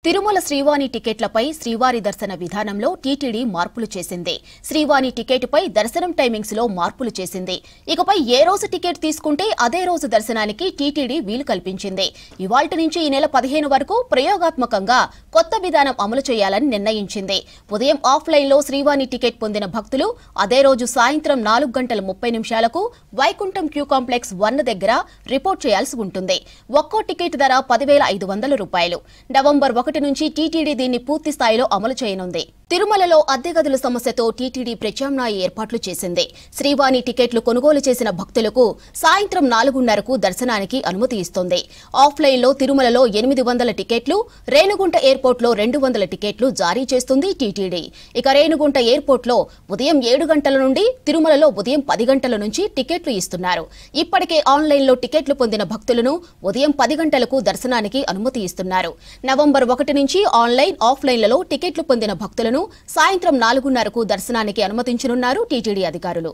తిరుమల శ్రీవాణి టికెట్లపై శ్రీవారి దర్శన విధానంలో టీటీడీ మార్పులు చేసింది. శ్రీవాణి టికెట్పై దర్శనం టైమింగ్స్ లో మార్పులు చేసింది. ఇకపై ఏ రోజు టికెట్ తీసుకుంటే అదే రోజు దర్శనానికి టీటీడీ వీలు కల్పించింది. ఇవాల్టి నుంచి ఈ నెల 15 వరకు ప్రయోగాత్మకంగా కొత్త విధానం అమలు చేయాలని నిర్ణయించింది. ఉదయం ఆఫ్లైన్ లో శ్రీవాణి టికెట్ పొందిన భక్తులు అదే రోజు సాయంత్రం 4:30 వైకుంఠం క్యూ కాంప్లెక్స్ 1 దగ్గర రిపోర్ట్ చేయాల్సి ఉంటుంది. ఒక్కో టికెట్ ధర 10,500 రూపాయలు. నవంబర్ 1 నుంచి టీటీడీ దీన్ని పూర్తి స్థాయిలో అమలు చేయనుంది. తిరుమలలో అద్దె గదుల సమస్యతో టీటీడీ ప్రత్యామ్నాయ ఏర్పాట్లు చేసింది. శ్రీవాణి టికెట్లు కొనుగోలు చేసిన భక్తులకు సాయంత్రం 4:30కు దర్శనానికి అనుమతి ఇస్తోంది. ఆఫ్లైన్ లో తిరుమలలో 800 టికెట్లు, రేణిగుంట ఎయిర్పోర్ట్ లో 200 టికెట్లు జారీ చేస్తుంది టీటీడీ. ఇక రేణిగుంట ఎయిర్పోర్ట్ లో ఉదయం 7 గంటల నుండి, తిరుమలలో ఉదయం 10 గంటల నుంచి టికెట్లు ఇస్తున్నారు. ఇప్పటికే ఆన్లైన్ లో టికెట్లు పొందిన భక్తులను ఉదయం 10 గంటలకు దర్శనానికి అనుమతి ఇస్తున్నారు. నవంబర్ 1 నుంచి ఆన్లైన్, ఆఫ్లైన్లలో టికెట్లు పొందిన భక్తులను సాయంత్రం 4:30కు దర్శనానికి అనుమతించనున్నారు టీటీడీ అధికారులు.